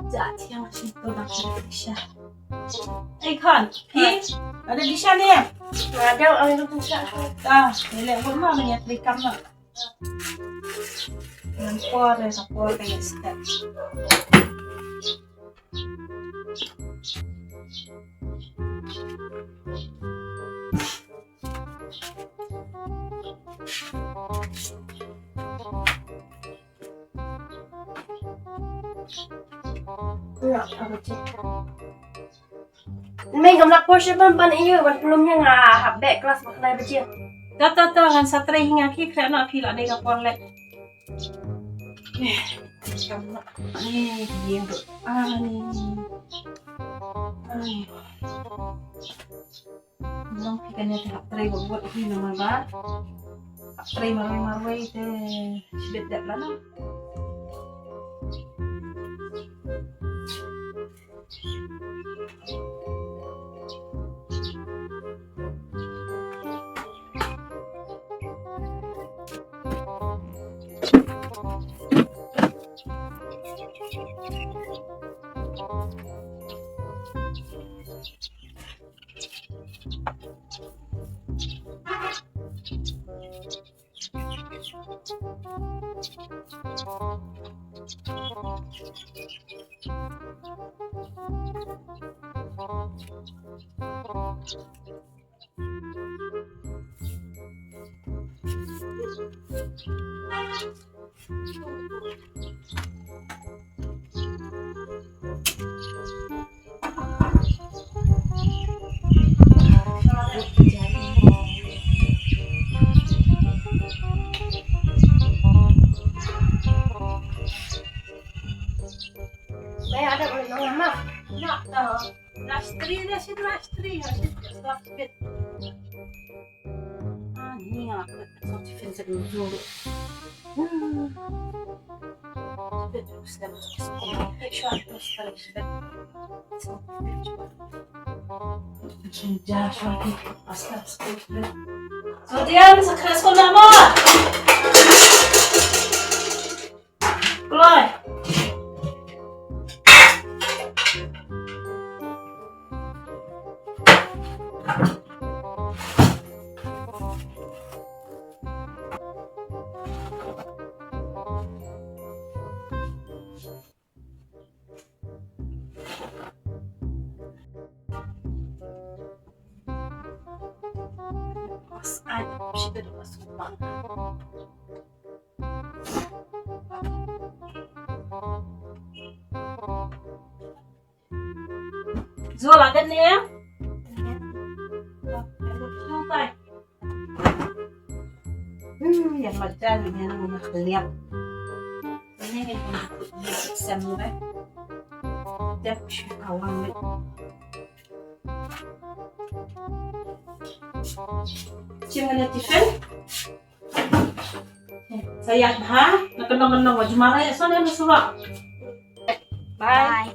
Zat yang situ nak bisa. Kan, ada di sana ya? Ada ang ito siya. Nilai pun mah menyatukan lah. Nampor kayak step. Ya, apa cek? May gamlak po siya ban iyo, ban belumnya nga habek kelas maklay ba siya. Tato kan satray hinga ki kena pila dei ka porle. Ini Nang pikirnya tak tray buat ini nama ba? Tray marway itu sudah tak lama. May ada ulit ng lama. Lastri. Ini yang aku sorti fencer dulu. Kemudian sekarang sekolah mau. Keluar. Sudah masuk bang. Zola kan nih ya? Yang macam ini namanya keliap. Ini yang exam nih. Tiap kawan nih. Cuma tifen. Saya nakenong wajah marah ya soalnya surat. Bye.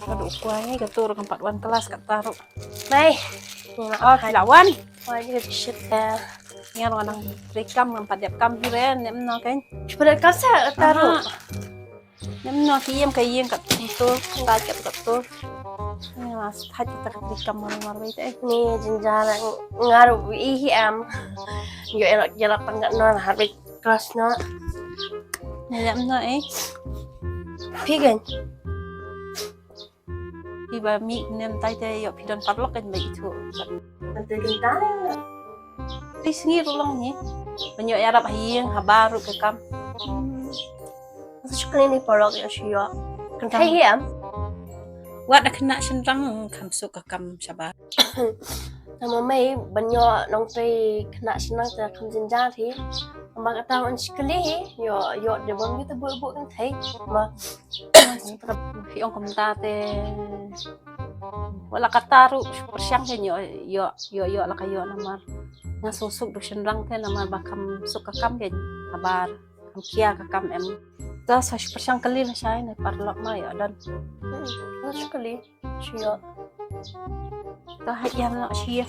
Aduh, kuahnya ketur keempat wan kelas kat taruh. Baik. Oh, lawan. Wah, ini shit ya. Yang orang rekam empat jam kam hiren nem no kan. Pada kasa taruh. Nem no tiem kayem kat tu ngai kat tu. Mas haji tak dikam marwai teh. Ni jinjara ngaruh am. Yo enak jalan panggak non harus kelas no. Nem no Pigen. Iba mi nem tai teh yo pidon parlok kan baik itu. Nanti kita Di sini rolong ni. Banyak Arab hayeng habaru ke kam. sekali ni porok ya siyo. Kan am. Wat nak kena senrang kam suk ke kam syabah. Nama mai banyak nong tei kena senang te kam jinjara thi. Ma kata on sekali yo de bang kita bu kan thai. Ma Fi ong komta teh. Wala kataru persyang teh yo la kayo namar. Nga susuk du senrang teh namar bakam suk ke kam gen habar. Kam kia ke kam em. Ta sa persyang kali na siya na parlok ma yo dan. sekali siyo. Ta hayam na siya.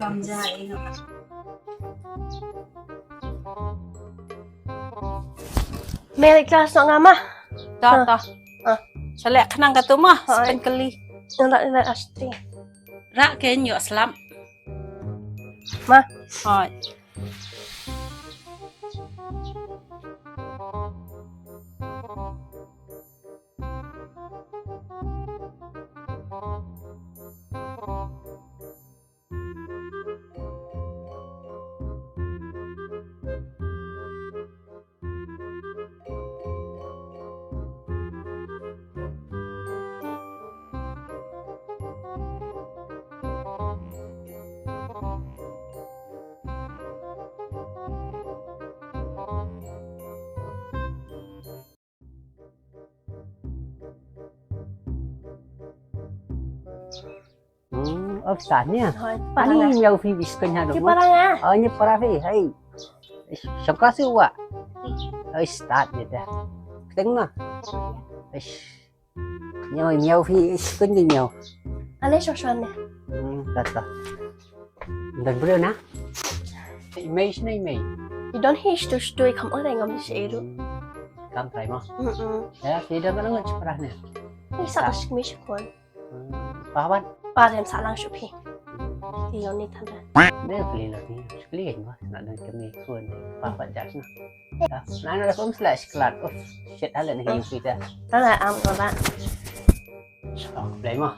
Kam jai no. Meli kelas no ngama. Ta. Salek kenang ka tu mah sepen kali. Ndak astri. Rak ken yo selam. Ma. Hai. Offside Thôi, Ani miau fi biskan ha Ki dong. parang ah. Oh ni para fi. Hai. Syaka si wa. Ai start dia dah. Tengah. Ish. Miau fi biskan ni miau. Ale shoshan ne. Tata. Dan bro na. Image na image. You don't hish to stoi kam ora ngam si eru. Kam try mo. Ya. Ya, tidak mana ngaj parah ni. Ni sa tas kmish kon. Pahawan. Pa dem sa lang shupi. Ti yo ni tan. Dia kali lagi. Sekali kan mah nak dan kami kun. Pahawan jas na. Nah, ada pun slash kelat. Oh, shit halan ni kita. Ta la am ro ba. Oh, play mo.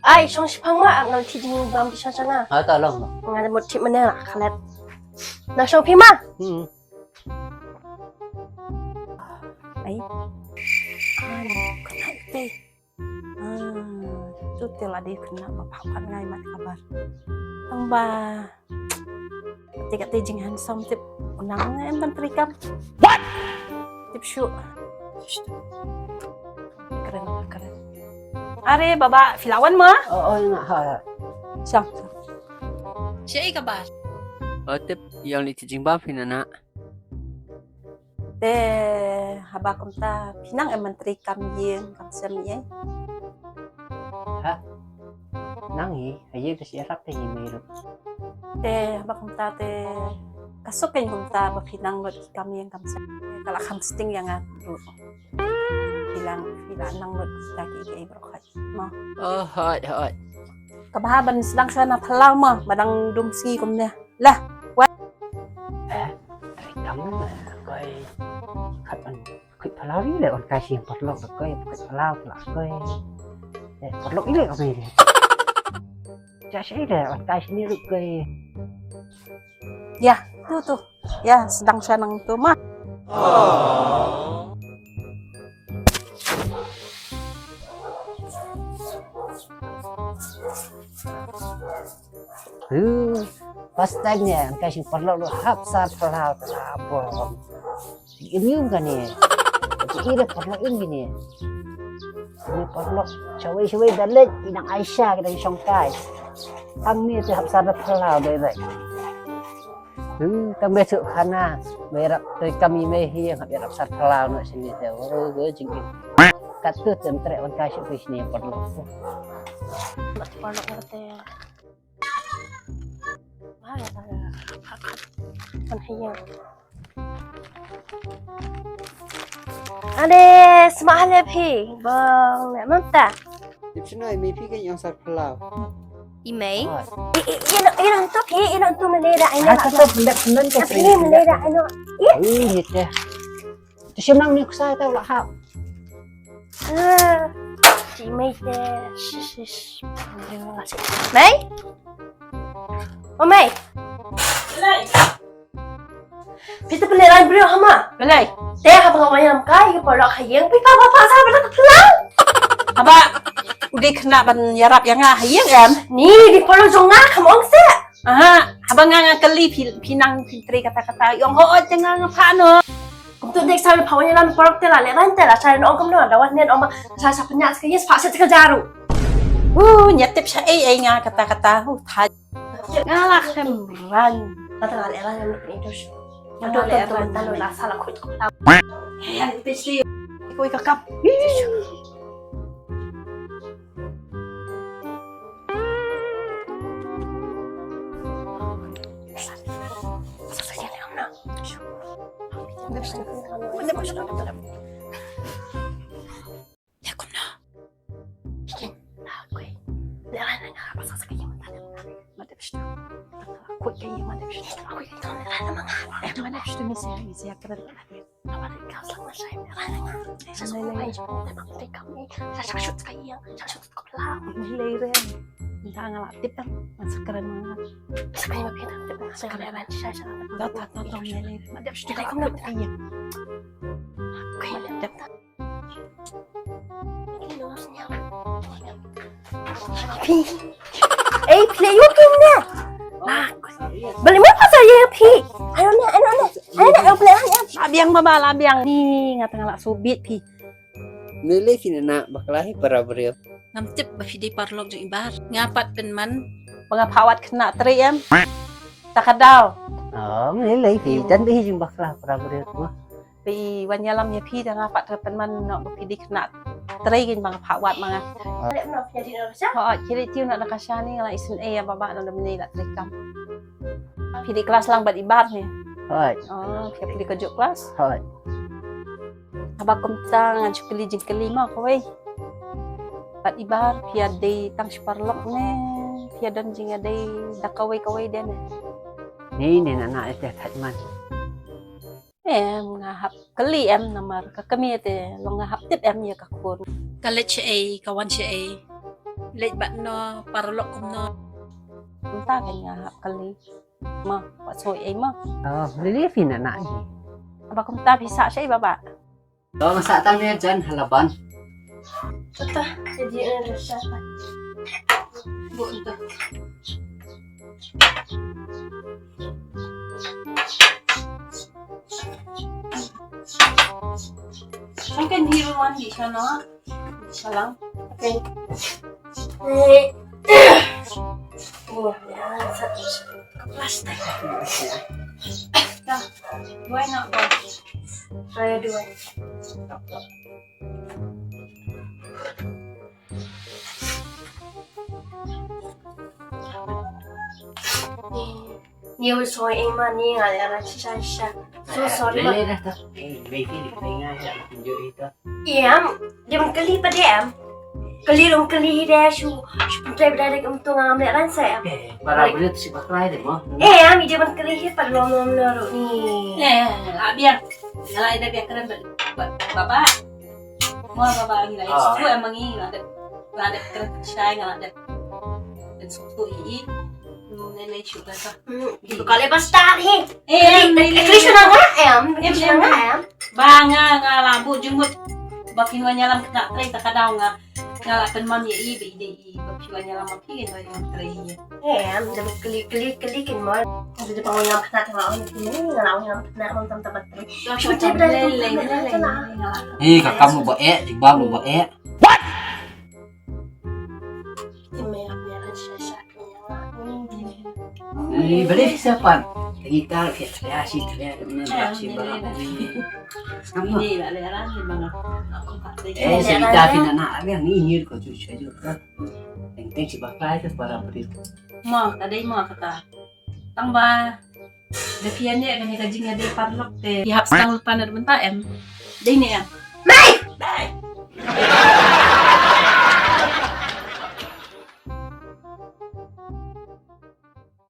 Ai shong shi phang ma ngam ti jing bam ti shang ah. Tolong. Ngade mot ti mane la khalet. Na shong pi ma. Ai. Kena teh. Tu telah di kena bapak ngai mat kabar. Tang ba. Ketika tejing handsome tip unang em menteri kam. What? Tip shoot. Keren. Are baba filawan mah? Oh, nak ha. Siap. Siapa kabar? Tip yang ni cicing ba pinana. Teh habakum ta pinang em menteri kam yen kam semi Nangi, aye kasi arap tayo mayroon. Teh habakum ta teh kasuk kan kum ta ba pinang lot kami yang kam semi. Kala kam sting yang atu. Bilang nang lot lagi ke ibrokat. Mo. Oh, hot. Kabahaban sedang sana palau mah badang dumsi kum ne. Lah, Kamu koi kapan koi palau ni le on kasih perlok koi palau lah koi. Perlok ni kami ni. Jadi le on kasih ni koi. ya, tuh. Ya, sedang sanang tu mah. First time niya, ang kasing perlok lo hapsar palau apa. Ini kan ni. Jadi ira perlok ini gini. Ini perlok cewek dalet inang Aisyah kita songkai. Ang ni tu hapsar palau dai. Kami besok kana merap kami mehi yang merap sar palau nak sini tu. Gue jengki. Katut dan trek on kasih ke sini perlok. Mat porok ngate. Wah, ya ta. Kan hayang. Ada semak hal pi. Bang, nak mantap. Dipsnoi mi pi kan yang sar pelau. Imei. Ina tu pi, ina tu meleda ina. Aku tu pendak pendan ke Tapi meleda ina. Ini teh. Tu semang ni kusai tahu lah hap. Imei deh. Mei? Oh Mei. Kita peliran beliau hama. Belai. Teh apa kau yang kai ke polok hayang pi papa sa pada kelang. Aba udah kena ban yarap yang hayang em. Ni di polok jonga kamu angse. Aha, abang nga kali pinang pintri kata-kata yang ho jangan ngapano. Untuk dek saya pawanya lan polok tela leran tela saya no kamu no dawan nen oma saya penyak sekali sepak setek jaru. Nyetip siya nga kata-kata thai. Ngalah kemran. Kata leran yang itu. Aduh, leran tahu lah salah kut. Yan pesti. Ikaw ikakap. Yakum na. Leran yang apa sa sekali Madep siya. Aku kayo madep siya. Aku itu leran mang. Madep siya ni siya keren. Apa kau sama saya leran. Saya suka aja memang kami. Saya shoot sekali yang saya shoot kelang. Nilay rin. Hindi nga latip ang masakaran mga. Sekali mapin saya leran saya. Tatong nilay rin. Madep siya kayo na kaya. Kaya Madep. play yung game na. Balik mo pa sa iyo, Pi. Ano na, play yan. Labiang baba, labiang. Ni nga tanga subit pi. Nilai sini nak baklahi para beriau. Namtip ba fidi parlog yung ibar. Ngapat pen man. Mga pawat kena triyam. Takadaw. Oh, nilai pi dan bihi jeng baklah para beriau tu. Pi wanyalam ya pi da ngapat pen man no fidi kena trigin mga pawat mga. Balik mo, jadi na Ho, kiri tiu nak nakasyani nga isin baba na menila trikam. Fidi kelas lang bat ibar ni. Hoi, Oh, kaya fidi kejuk kelas. hoi. Abang kumtang ang chukili jing kelima kawai. Pat ibar pia day tang sparlok ne. Pia dan jing day dakawai den. Ni nak teh tajman. Ngahap kali namar kakami te long ngahap tip ya kakun. Kalit siya kawan siya Late bat no parlok kum no. Kumta kan ngahap kali. Ma, pasoy ma. Oh, nilai pi nak ni. Abang kumta bisa siya baba. Oh, masak tanya jan halaban. Betul, jadi na siya. Bu ito. Ang kan hero one di siya no? Siya lang. Okay. Yan, sa plastic. Why not ba? Saya dua. Nhiều rồi em mà ni ngài là sai sai. So sorry mà. Nilai dah tak. Baiki ni pengai ya tunjuk itu. Em, dia mengkali pada em. Kali dong kali dia su pentai berada ke untung ngam le ran saya. Para beriau tu si baklai deh mah. Em, dia mengkali pada lo menurut ni. Biar. Ngalah ada biar keren baba. Mau baba lagi lah. Itu emang ini ada keren saya ngalah ada. Dan suatu ini nilai juga sah. Itu kali basta ni. Nilai. Krishna ngah em, Krishna ngah em. Banga nga lambu jumut bakin wanyalam kena tray takadaw nga ngala penman ya ibe ide bakin wanyalam makin yang tray nya. Em, dia mengkali kin mo. Dia pang ngam kena tengah ni ngalaw ngam kena ngam tam tabat. Pentai berada ke untung. Eh, kakak mau bae, jibam mau bae. Beli siapa? Gitar kreasi kreasi barang. Ini lah leran di banga. Aku tak Si gitar nak yang ni ko cuci juga. Teng si baklai tu para beri. Mo tadi mo kata. Tangba defian dia kan gajing ada parlok te. Ihap sang lupa na benta em. Dai ni em. Mai!